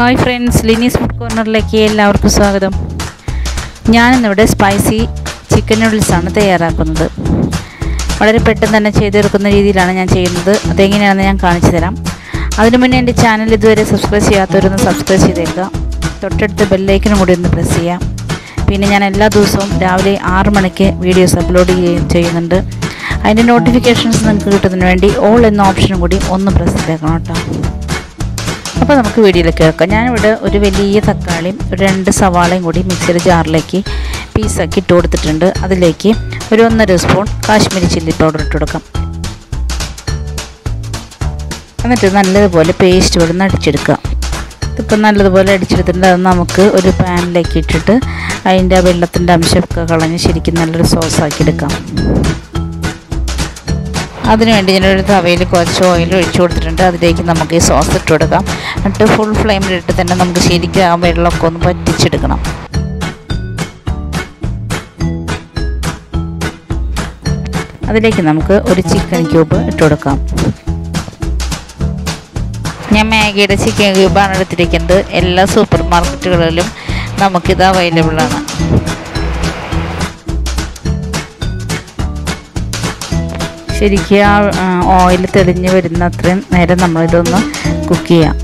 Hi friends, LINI'S food corner-ലേക്ക് എല്ലാവർക്കും സ്വാഗതം. ഞാൻ ഇന്നിവിടെ സ്പൈസി ചിക്കൻ നൂഡിൽസ് ആണ് തയ്യാറാക്കുന്നത്. വളരെ പെട്ടെന്ന് തന്നെ ചെയ്തെടുക്കുന്ന രീതിയിലാണ് ഞാൻ ചെയ്യുന്നത്. അതെങ്ങനെയാണെന്ന് ഞാൻ കാണിച്ചു തരാം. അതിനു മുന്നേ എൻ്റെ ചാനൽ ഇതുവരെ സബ്സ്ക്രൈബ് ചെയ്യാത്തവരൊന്ന് സബ്സ്ക്രൈബ് ചെയ്തേക്കുക. തൊട്ടടുത്ത് ബെൽ ഐക്കൺ കൂടി ഒന്ന് പ്രസ് ചെയ്യാം. പിന്നെ ഞാൻ എല്ലാ ദിവസവും രാവിലെ 6 മണിക്ക് വീഡിയോസ് അപ്ലോഡ് ചെയ്യുന്നുണ്ട്. അതിൻ്റെ നോട്ടിഫിക്കേഷൻസ് നിങ്ങൾക്ക് കിട്ടുന്നതിന് വേണ്ടി ഓൾ എന്ന ഓപ്ഷനും കൂടി ഒന്ന് പ്രസ് ചെയ്തേക്കണം കേട്ടോ. അപ്പോൾ നമുക്ക് വീഡിയോയിലേക്ക് വെക്കാം. ഞാനിവിടെ ഒരു വലിയ തക്കാളിയും 2 സവാളയും കൂടി മിക്സിയുടെ ജാറിലേക്ക് പീസാക്കി ഇട്ട് കൊടുത്തിട്ടുണ്ട്. അതിലേക്ക് ഒരു 1.5 സ്പൂൺ കാശ്മീരി ചില്ലി പൗഡർ ഇട്ട് കൊടുക്കാം. എന്നിട്ട് നല്ലതുപോലെ പേസ്റ്റ് പോലെ ഒന്ന് അടിച്ചെടുക്കുക. ഇതിപ്പോൾ നല്ലതുപോലെ അടിച്ചെടുത്തിട്ടുണ്ട്. അത് നമുക്ക് ഒരു പാനിലേക്ക് ഇട്ടിട്ട് അതിൻ്റെ വെള്ളത്തിൻ്റെ അംശമൊക്കെ കളഞ്ഞ് ശരിക്കും നല്ലൊരു സോസാക്കി എടുക്കാം. അതിനുവേണ്ടി ഞാനൊരു തവയിൽ കുറച്ച് ഓയിൽ ഒഴിച്ചു കൊടുത്തിട്ടുണ്ട്. അതിലേക്ക് നമുക്ക് ഈ സോസ് ഇട്ട് കൊടുക്കാം. എന്നിട്ട് ഫുൾ ഫ്ലെയിമിലിട്ട് തന്നെ നമുക്ക് ശരിക്കും ആ വെള്ളമൊക്കെ ഒന്ന് വറ്റിച്ചെടുക്കണം. അതിലേക്ക് നമുക്ക് ഒരു ചിക്കൻ ക്യൂബ് ഇട്ട് കൊടുക്കാം. ഞാൻ മാഗിയുടെ ചിക്കൻ ക്യൂബാണ് എടുത്തിരിക്കുന്നത്. എല്ലാ സൂപ്പർ മാർക്കറ്റുകളിലും നമുക്കിത് അവൈലബിളാണ്. ശരിക്കും ആ ഓയിൽ തെളിഞ്ഞ് വരുന്ന അത്രയും നേരം നമ്മളിതൊന്ന് കുക്ക് ചെയ്യാം.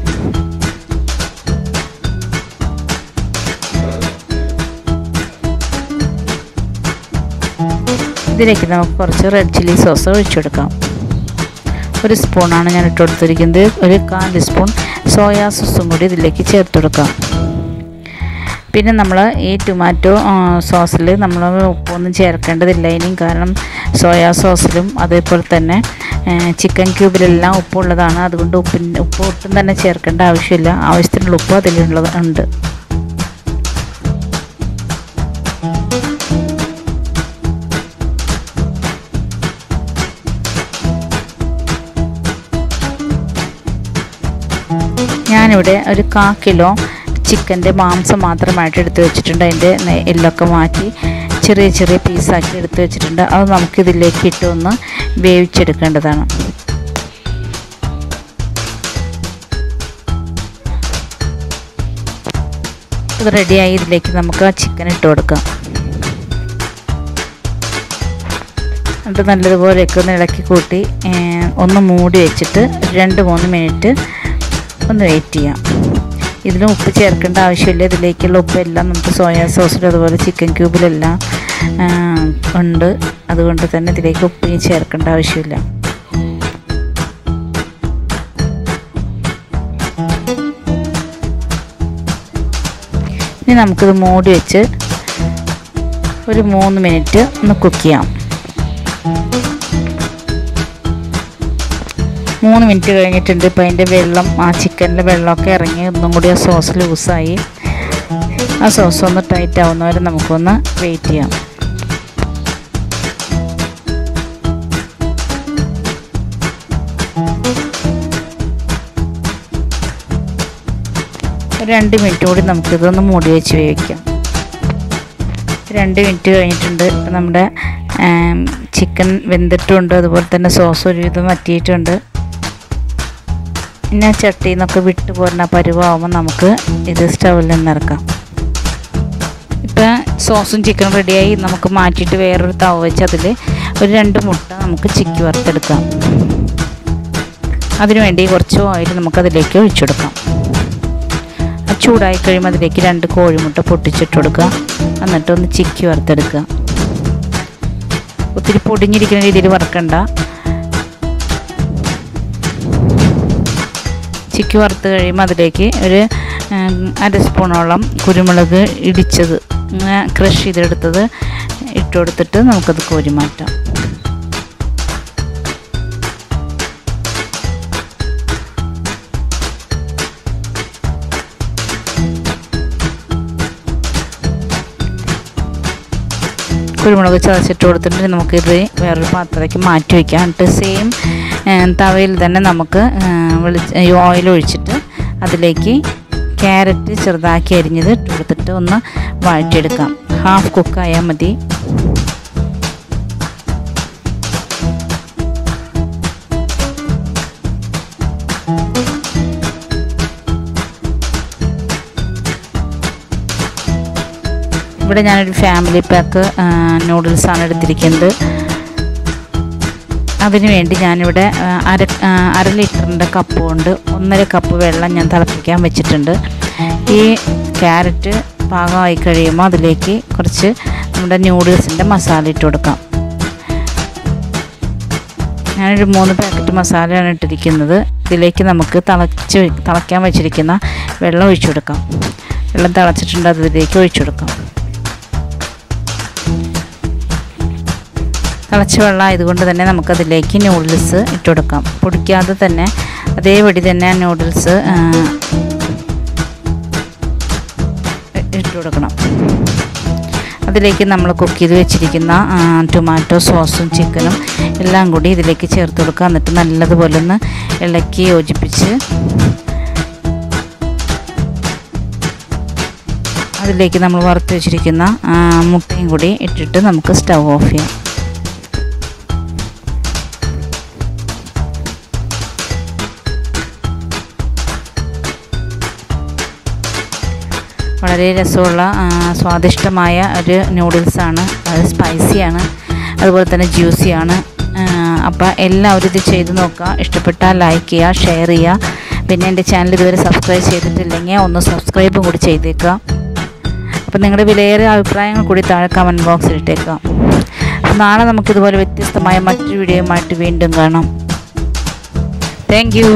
ഇതിലേക്ക് നമുക്ക് കുറച്ച് റെഡ് ചില്ലി സോസ് ഒഴിച്ചു കൊടുക്കാം. 1 സ്പൂണാണ് ഞാൻ ഇട്ട് കൊടുത്തിരിക്കുന്നത്. ഒരു 1/4 സ്പൂൺ സോയാ സോസും കൂടി ഇതിലേക്ക് ചേർത്ത് കൊടുക്കാം. പിന്നെ നമ്മൾ ഈ ടൊമാറ്റോ സോസിൽ നമ്മൾ ഉപ്പൊന്നും ചേർക്കേണ്ടതില്ല ഇനിയും. കാരണം സോയാ സോസിലും അതേപോലെ തന്നെ ചിക്കൻ ക്യൂബിലെല്ലാം ഉപ്പുള്ളതാണ്. അതുകൊണ്ട് ഉപ്പ് ഒട്ടും തന്നെ ചേർക്കേണ്ട ആവശ്യമില്ല. ആവശ്യത്തിനുള്ള ഉപ്പ് അതിലുള്ളത്. ഞാനിവിടെ ഒരു 1/4 കിലോ ചിക്കൻ്റെ മാംസം മാത്രമായിട്ട് എടുത്ത് വെച്ചിട്ടുണ്ട്. അതിൻ്റെ എല്ലൊക്കെ മാറ്റി ചെറിയ ചെറിയ പീസാക്കി എടുത്ത് വെച്ചിട്ടുണ്ട്. അത് നമുക്കിതിലേക്ക് ഇട്ട് ഒന്ന് വേവിച്ചെടുക്കേണ്ടതാണ്. ഇത് റെഡിയായി. ഇതിലേക്ക് നമുക്ക് ആ ചിക്കൻ ഇട്ട് കൊടുക്കാം. എന്നിട്ട് നല്ലതുപോലെയൊക്കെ ഒന്ന് ഇളക്കി കൂട്ടി ഒന്ന് മൂടി വെച്ചിട്ട് 2-3 മിനിറ്റ് ഒന്ന് വെയിറ്റ് ചെയ്യാം. ഇതിലും ഉപ്പ് ചേർക്കേണ്ട ആവശ്യമില്ല. ഇതിലേക്കുള്ള ഉപ്പെല്ലാം നമുക്ക് സോയാ സോസിലും അതുപോലെ ചിക്കൻ ക്യൂബിലെല്ലാം ഉണ്ട്. അതുകൊണ്ട് തന്നെ ഇതിലേക്ക് ഉപ്പ് ചേർക്കേണ്ട ആവശ്യമില്ല. ഇനി നമുക്കിത് മൂടി വെച്ച് ഒരു 3 മിനിറ്റ് ഒന്ന് കുക്ക് ചെയ്യാം. 3 മിനിറ്റ് കഴിഞ്ഞിട്ടുണ്ട്. ഇപ്പോൾ അതിൻ്റെ വെള്ളം, ആ ചിക്കനിലെ വെള്ളമൊക്കെ ഇറങ്ങി ഒന്നും കൂടി ആ സോസ് ലൂസായി. ആ സോസ് ഒന്ന് ടൈറ്റ് ആവുന്നവരെ നമുക്കൊന്ന് വെയിറ്റ് ചെയ്യാം. ഒരു 2 മിനിറ്റ് കൂടി നമുക്കിതൊന്ന് മൂടി വെച്ച് വേവിക്കാം. 2 മിനിറ്റ് കഴിഞ്ഞിട്ടുണ്ട്. ഇപ്പം നമ്മുടെ ചിക്കൻ വെന്തിട്ടുണ്ട്. അതുപോലെ തന്നെ സോസ് ഒരുവിധം വറ്റിയിട്ടുണ്ട്. പിന്നെ ചട്ടിയിൽ നിന്നൊക്കെ വിട്ട് പോരുന്ന പരുവാകുമ്പോൾ നമുക്ക് ഇത് സ്റ്റൗവിൽ നിന്ന് ഇറക്കാം. ഇപ്പം സോസും ചിക്കനും റെഡിയായി. നമുക്ക് മാറ്റിയിട്ട് വേറൊരു തവ വെച്ച് അതിൽ ഒരു 2 മുട്ട നമുക്ക് ചിക്കി വറുത്തെടുക്കാം. അതിനുവേണ്ടി കുറച്ച് ഓയിൽ നമുക്കതിലേക്ക് ഒഴിച്ചെടുക്കാം. ചൂടായി കഴിയുമ്പോൾ അതിലേക്ക് 2 കോഴിമുട്ട പൊട്ടിച്ചിട്ട് കൊടുക്കുക. എന്നിട്ടൊന്ന് ചിക്കി വറുത്തെടുക്കുക. ഒത്തിരി പൊടിഞ്ഞിരിക്കുന്ന രീതിയിൽ വറുക്കണ്ട. ചിക്കി വറുത്ത് കഴിയുമ്പോൾ അതിലേക്ക് ഒരു 1/2 സ്പൂണോളം കുരുമുളക് ഇടിച്ചത് ഇങ്ങനെ ക്രഷ് ചെയ്തെടുത്തത് ഇട്ട് കൊടുത്തിട്ട് നമുക്കത് കോരി മാറ്റാം. കുരുമുളക് ചതച്ചിട്ട് കൊടുത്തിട്ട് നമുക്കിത് വേറൊരു പാത്രത്തിലേക്ക് മാറ്റി വയ്ക്കാം. എന്നിട്ട് സെയിം തവയിൽ തന്നെ നമുക്ക് ഓയിൽ ഒഴിച്ചിട്ട് അതിലേക്ക് ക്യാരറ്റ് ചെറുതാക്കി അരിഞ്ഞത് ഇട്ട് കൊടുത്തിട്ട് ഒന്ന് വഴറ്റിയെടുക്കാം. ഹാഫ് കുക്കായാൽ മതി. ഇവിടെ ഞാനൊരു ഫാമിലി പാക്ക് നൂഡിൽസാണ് എടുത്തിരിക്കുന്നത്. അതിനു വേണ്ടി ഞാനിവിടെ അര ലിറ്ററിൻ്റെ കപ്പ് കൊണ്ട് 1.5 കപ്പ് വെള്ളം ഞാൻ തിളപ്പിക്കാൻ വെച്ചിട്ടുണ്ട്. ഈ ക്യാരറ്റ് പാകമായി കഴിയുമ്പോൾ അതിലേക്ക് കുറച്ച് നമ്മുടെ നൂഡിൽസിൻ്റെ മസാല ഇട്ട് കൊടുക്കാം. ഞാനൊരു 3 പാക്കറ്റ് മസാലയാണ് ഇട്ടിരിക്കുന്നത്. ഇതിലേക്ക് നമുക്ക് തിളയ്ക്കാൻ വെച്ചിരിക്കുന്ന വെള്ളം ഒഴിച്ചു കൊടുക്കാം. വെള്ളം തിളച്ചിട്ടുണ്ട്, അതിലേക്ക് ഒഴിച്ചു കൊടുക്കാം. തിളച്ച വെള്ളം ആയതുകൊണ്ട് തന്നെ നമുക്കതിലേക്ക് നൂഡിൽസ് ഇട്ട് കൊടുക്കാം. പൊടിക്കാതെ തന്നെ അതേപടി തന്നെ നൂഡിൽസ് ഇട്ട് കൊടുക്കണം. അതിലേക്ക് നമ്മൾ കുക്ക് ചെയ്ത് വെച്ചിരിക്കുന്ന ടൊമാറ്റോ സോസും ചിക്കനും എല്ലാം കൂടി ഇതിലേക്ക് ചേർത്ത് കൊടുക്കുക. എന്നിട്ട് നല്ലതുപോലെ ഒന്ന് ഇളക്കി യോജിപ്പിച്ച് അതിലേക്ക് നമ്മൾ വറുത്ത് വെച്ചിരിക്കുന്ന മുട്ടയും കൂടി ഇട്ടിട്ട് നമുക്ക് സ്റ്റൗ ഓഫ് ചെയ്യാം. വളരെ രസമുള്ള സ്വാദിഷ്ടമായ ഒരു നൂഡിൽസാണ്. അത് സ്പൈസിയാണ്, അതുപോലെ തന്നെ ജ്യൂസിയാണ്. അപ്പോൾ എല്ലാവരും ഇത് ചെയ്ത് നോക്കുക. ഇഷ്ടപ്പെട്ടാൽ ലൈക്ക് ചെയ്യുക, ഷെയർ ചെയ്യുക. പിന്നെ എൻ്റെ ചാനൽ ഇതുവരെ സബ്സ്ക്രൈബ് ചെയ്തിട്ടില്ലെങ്കിൽ ഒന്ന് സബ്സ്ക്രൈബും കൂടി ചെയ്തേക്കുക. അപ്പോൾ നിങ്ങളുടെ വിലയേറിയ അഭിപ്രായങ്ങൾ കൂടി താഴെ കമൻറ്റ് ബോക്സിൽ ഇട്ടേക്കാം. നാളെ നമുക്കിതുപോലെ വ്യത്യസ്തമായ മറ്റൊരു വീഡിയോയുമായിട്ട് വീണ്ടും കാണാം. Thank you.